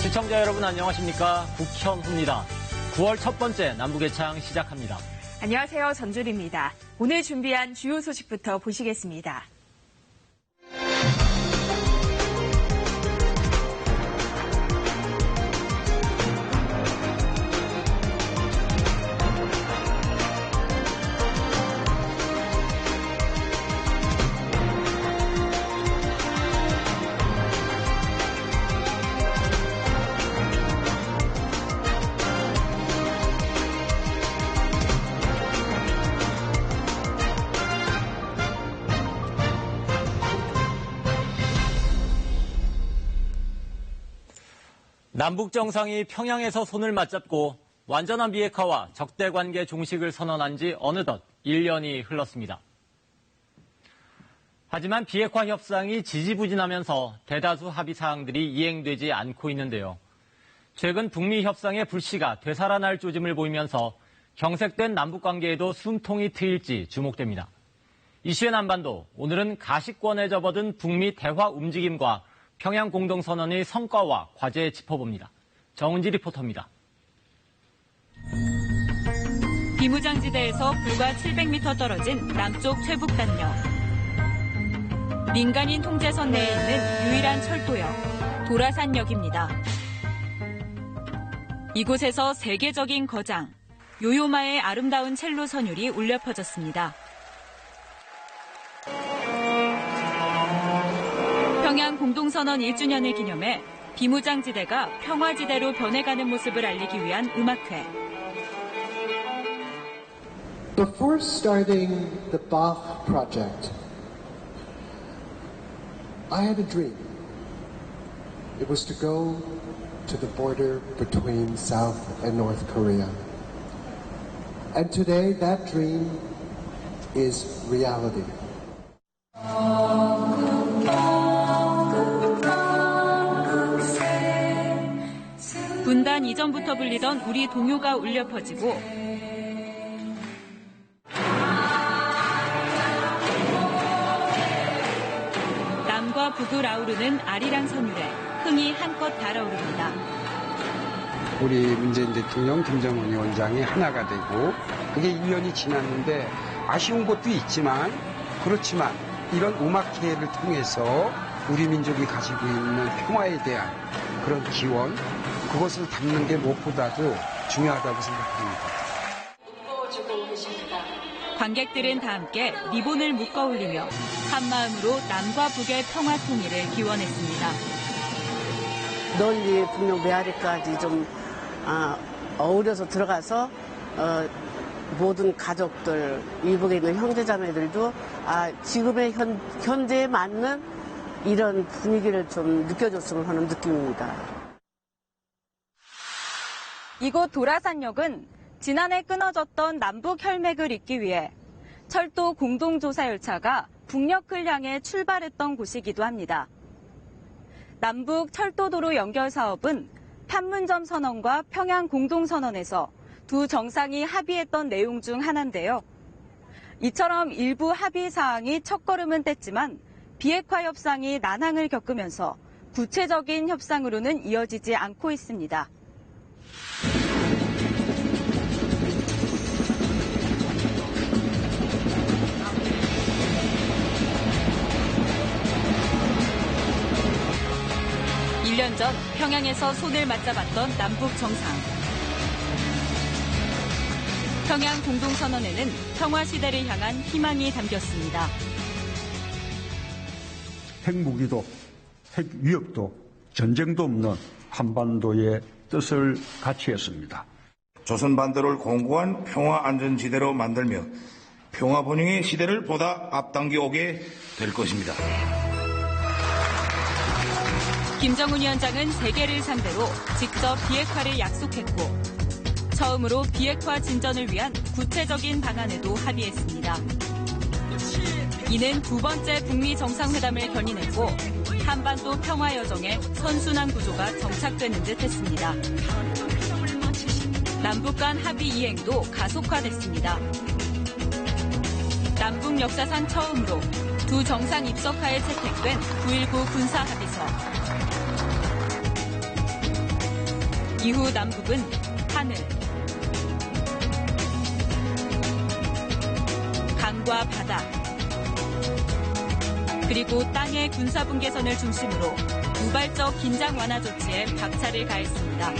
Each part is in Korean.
시청자 여러분 안녕하십니까? 국현호입니다. 9월 첫 번째 남북예창 시작합니다. 안녕하세요. 전주리입니다. 오늘 준비한 주요 소식부터 보시겠습니다. 남북 정상이 평양에서 손을 맞잡고 완전한 비핵화와 적대 관계 종식을 선언한 지 어느덧 1년이 흘렀습니다. 하지만 비핵화 협상이 지지부진하면서 대다수 합의 사항들이 이행되지 않고 있는데요. 최근 북미 협상의 불씨가 되살아날 조짐을 보이면서 경색된 남북 관계에도 숨통이 트일지 주목됩니다. 이슈의 남반도, 오늘은 가시권에 접어든 북미 대화 움직임과 평양 공동선언의 성과와 과제 짚어봅니다. 정은지 리포터입니다. 비무장지대에서 불과 700m 떨어진 남쪽 최북단역. 민간인 통제선 내에 있는 유일한 철도역, 도라산역입니다. 이곳에서 세계적인 거장, 요요마의 아름다운 첼로 선율이 울려 퍼졌습니다. 평양 공동선언 1주년을 기념해 비무장지대가 평화지대로 변해가는 모습을 알리기 위한 음악회. Before starting the Bach project, I had a dream. It was to go to the border between South and North Korea. And today that dream is reality. 분단 이전부터 불리던 우리 동요가 울려 퍼지고 남과 북을 아우르는 아리랑 선율에 흥이 한껏 달아오릅니다. 우리 문재인 대통령, 김정은 위원장이 하나가 되고 그게 1년이 지났는데 아쉬운 것도 있지만 그렇지만 이런 음악 기회를 통해서 우리 민족이 가지고 있는 평화에 대한 그런 기원, 그것을 담는 게 무엇보다도 중요하다고 생각합니다. 관객들은 다 함께 리본을 묶어 올리며 한마음으로 남과 북의 평화 통일을 기원했습니다. 널리 북녘 메아리까지 좀 어우려서 들어가서 모든 가족들, 이북에 있는 형제자매들도 지금의 현재에 맞는 이런 분위기를 좀 느껴줬으면 하는 느낌입니다. 이곳 도라산역은 지난해 끊어졌던 남북 혈맥을 잇기 위해 철도 공동조사 열차가 북녘을 향해 출발했던 곳이기도 합니다. 남북 철도도로 연결 사업은 판문점 선언과 평양 공동선언에서 두 정상이 합의했던 내용 중 하나인데요. 이처럼 일부 합의 사항이 첫걸음은 뗐지만 비핵화 협상이 난항을 겪으면서 구체적인 협상으로는 이어지지 않고 있습니다. 일 년 전 평양에서 손을 맞잡았던 남북 정상. 평양 공동선언에는 평화시대를 향한 희망이 담겼습니다. 핵무기도, 핵위협도, 전쟁도 없는 한반도의 뜻을 같이 했습니다. 조선 반도를 공고한 평화안전지대로 만들며 평화번영의 시대를 보다 앞당겨 오게 될 것입니다. 김정은 위원장은 세계를 상대로 직접 비핵화를 약속했고 처음으로 비핵화 진전을 위한 구체적인 방안에도 합의했습니다. 이는 두 번째 북미 정상회담을 견인했고 한반도 평화 여정에 선순환 구조가 정착되는 듯 했습니다. 남북 간 합의 이행도 가속화됐습니다. 남북 역사상 처음으로 두 정상 입석하에 채택된 9.19 군사합의서. 이후 남북은 하늘, 강과 바다, 그리고 땅의 군사분계선을 중심으로 우발적 긴장 완화 조치에 박차를 가했습니다.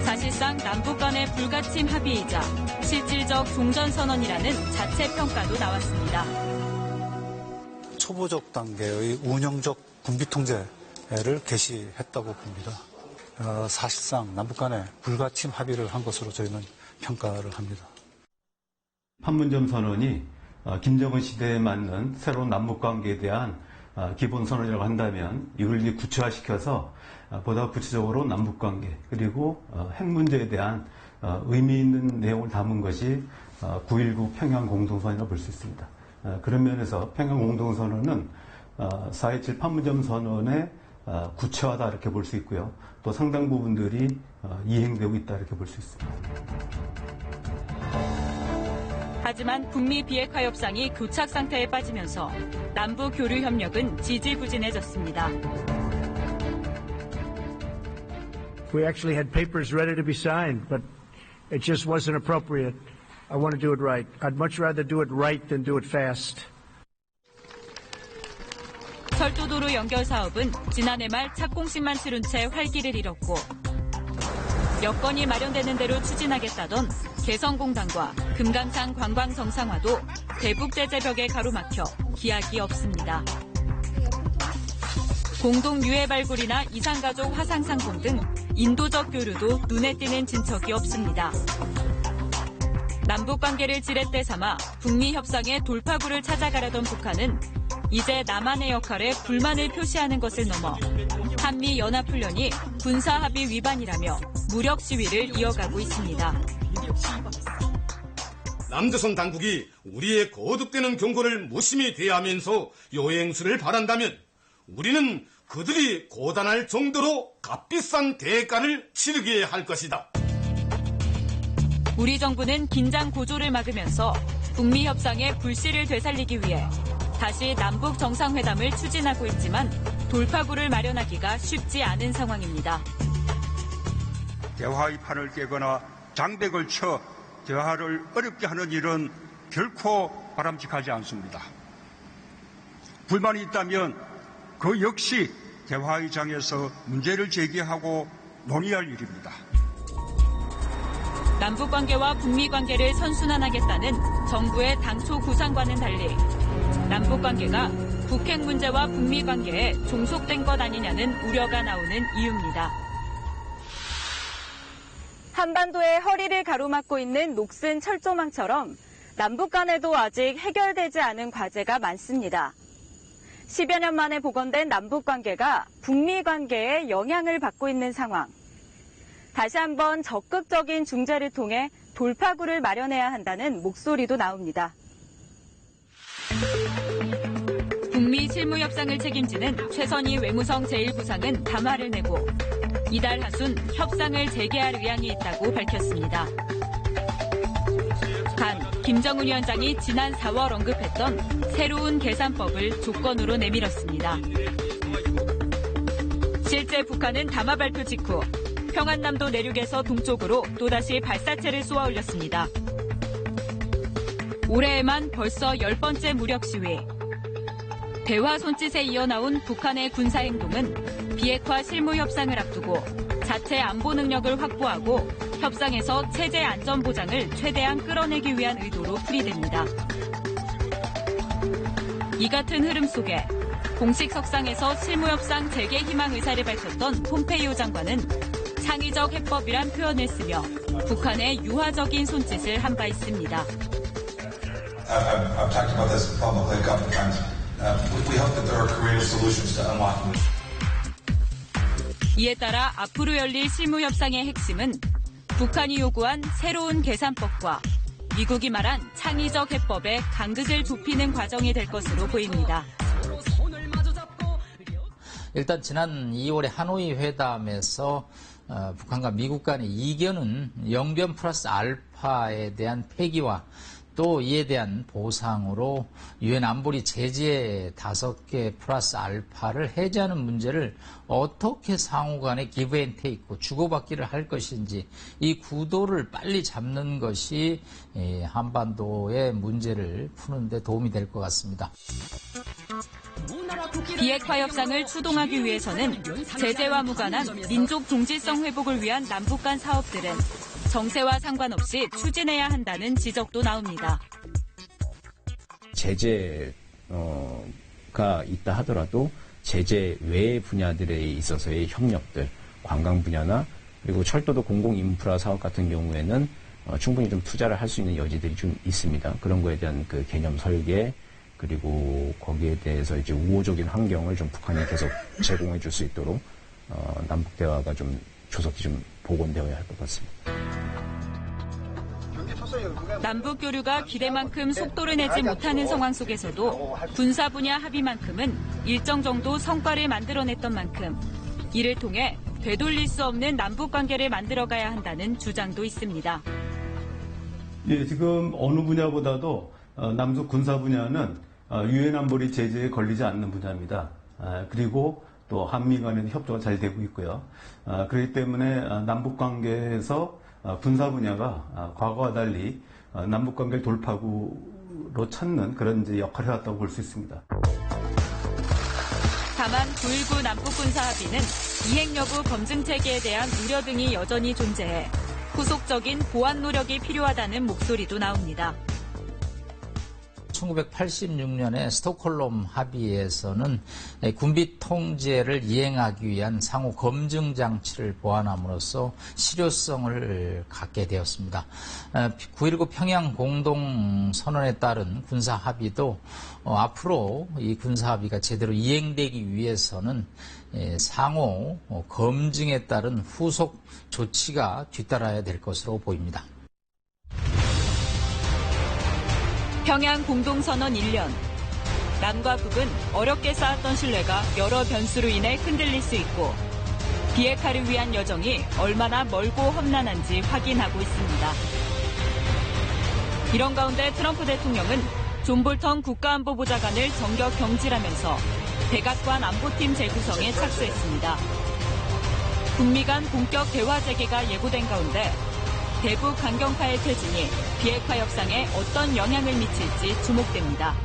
사실상 남북 간의 불가침 합의이자 실질적 종전선언이라는 자체 평가도 나왔습니다. 초보적 단계의 운영적 군비 통제를 개시했다고 봅니다. 사실상 남북 간의 불가침 합의를 한 것으로 저희는 평가를 합니다. 판문점 선언이 김정은 시대에 맞는 새로운 남북 관계에 대한 기본 선언이라고 한다면 이걸 구체화시켜서 보다 구체적으로 남북 관계 그리고 핵 문제에 대한 의미 있는 내용을 담은 것이 9.19 평양 공동선언이라고 볼 수 있습니다. 그런 면에서 평양 공동선언은 4.27 판문점 선언의 구체화다 이렇게 볼 수 있고요. 또 상당 부분들이 이행되고 있다 이렇게 볼 수 있습니다. 하지만 북미 비핵화 협상이 교착 상태에 빠지면서 남북 교류 협력은 지지부진해졌습니다. We actually had papers ready to be signed, but it just wasn't appropriate. I want to do it right. I'd much rather do it right than do it fast. 철도도로 연결 사업은 지난해 말 착공식만 치른 채 활기를 잃었고 여건이 마련되는 대로 추진하겠다던 개성공단과 금강산 관광 정상화도 대북 제재 벽에 가로막혀 기약이 없습니다. 공동 유해 발굴이나 이산가족 화상 상봉 등 인도적 교류도 눈에 띄는 진척이 없습니다. 남북 관계를 지렛대 삼아 북미 협상의 돌파구를 찾아가려던 북한은 이제 남한의 역할에 불만을 표시하는 것을 넘어 한미 연합훈련이 군사합의 위반이라며 무력 시위를 이어가고 있습니다. 남조선 당국이 우리의 거듭되는 경고를 무심히 대하면서 요행수를 바란다면 우리는 그들이 고단할 정도로 값비싼 대가를 치르게 할 것이다. 우리 정부는 긴장 고조를 막으면서 북미 협상의 불씨를 되살리기 위해 다시 남북 정상회담을 추진하고 있지만 돌파구를 마련하기가 쉽지 않은 상황입니다. 대화의 판을 깨거나 장벽을 쳐 대화를 어렵게 하는 일은 결코 바람직하지 않습니다. 불만이 있다면 그 역시 대화의 장에서 문제를 제기하고 논의할 일입니다. 남북 관계와 북미 관계를 선순환하겠다는 정부의 당초 구상과는 달리 남북 관계가 북핵 문제와 북미 관계에 종속된 것 아니냐는 우려가 나오는 이유입니다. 한반도의 허리를 가로막고 있는 녹슨 철조망처럼 남북 간에도 아직 해결되지 않은 과제가 많습니다. 10여 년 만에 복원된 남북 관계가 북미 관계에 영향을 받고 있는 상황. 다시 한번 적극적인 중재를 통해 돌파구를 마련해야 한다는 목소리도 나옵니다. 북미 실무협상을 책임지는 최선희 외무성 제1부상은 담화를 내고 이달 하순 협상을 재개할 의향이 있다고 밝혔습니다. 단, 김정은 위원장이 지난 4월 언급했던 새로운 계산법을 조건으로 내밀었습니다. 실제 북한은 담화 발표 직후 평안남도 내륙에서 동쪽으로 또다시 발사체를 쏘아 올렸습니다. 올해에만 벌써 10번째 무력 시위. 대화 손짓에 이어나온 북한의 군사행동은 비핵화 실무협상을 앞두고 자체 안보 능력을 확보하고 협상에서 체제 안전 보장을 최대한 끌어내기 위한 의도로 풀이됩니다. 이 같은 흐름 속에 공식 석상에서 실무협상 재개 희망 의사를 밝혔던 폼페이오 장관은 창의적 해법이란 표현을 쓰며 북한의 유화적인 손짓을 한 바 있습니다. I've talked about this publicly a couple of times. We hope that there are creative solutions to unlocking this. 이에 따라 앞으로 열릴 실무협상의 핵심은 북한이 요구한 새로운 계산법과 미국이 말한 창의적 해법의 간극을 좁히는 과정이 될 것으로 보입니다. 일단 지난 2월에 하노이 회담에서 북한과 미국 간의 이견은 영변 플러스 알파에 대한 폐기와 또 또 이에 대한 보상으로 유엔 안보리 제재 5개 플러스 알파를 해제하는 문제를 어떻게 상호간에 기브 앤 테이크, 주고받기를 할 것인지 이 구도를 빨리 잡는 것이 한반도의 문제를 푸는 데 도움이 될 것 같습니다. 비핵화 협상을 추동하기 위해서는 제재와 무관한 민족 동질성 회복을 위한 남북 간 사업들은 정세와 상관없이 추진해야 한다는 지적도 나옵니다. 제재가 있다 하더라도 제재 외 분야들에 있어서의 협력들, 관광 분야나 그리고 철도도 공공인프라 사업 같은 경우에는 충분히 좀 투자를 할 수 있는 여지들이 좀 있습니다. 그런 거에 대한 그 개념 설계 그리고 거기에 대해서 이제 우호적인 환경을 좀 북한이 계속 제공해 줄 수 있도록 남북 대화가 좀 조속히 좀 복원되어야 할 것 같습니다. 남북 교류가 기대만큼 속도를 내지 못하는 상황 속에서도 군사 분야 합의만큼은 일정 정도 성과를 만들어냈던 만큼 이를 통해 되돌릴 수 없는 남북 관계를 만들어가야 한다는 주장도 있습니다. 예, 지금 어느 분야보다도 남북 군사 분야는 유엔 안보리 제재에 걸리지 않는 분야입니다. 그리고 또 한미 간에도 협조가 잘 되고 있고요. 그렇기 때문에 남북 관계에서 군사 분야가 과거와 달리 남북 관계 돌파구로 찾는 그런 이제 역할을 해왔다고 볼 수 있습니다. 다만 9.19 남북 군사 합의는 이행 여부 검증 체계에 대한 우려 등이 여전히 존재해 후속적인 보완 노력이 필요하다는 목소리도 나옵니다. 1986년에 스톡홀름 합의에서는 군비 통제를 이행하기 위한 상호 검증 장치를 보완함으로써 실효성을 갖게 되었습니다. 9.19 평양 공동선언에 따른 군사 합의도 앞으로 이 군사 합의가 제대로 이행되기 위해서는 상호 검증에 따른 후속 조치가 뒤따라야 될 것으로 보입니다. 평양 공동선언 1년. 남과 북은 어렵게 쌓았던 신뢰가 여러 변수로 인해 흔들릴 수 있고 비핵화를 위한 여정이 얼마나 멀고 험난한지 확인하고 있습니다. 이런 가운데 트럼프 대통령은 존 볼턴 국가안보보좌관을 정격 경질하면서 백악관 안보팀 재구성에 착수했습니다. 북미 간 본격 대화 재개가 예고된 가운데 대북 강경파의 퇴진이 비핵화 협상에 어떤 영향을 미칠지 주목됩니다.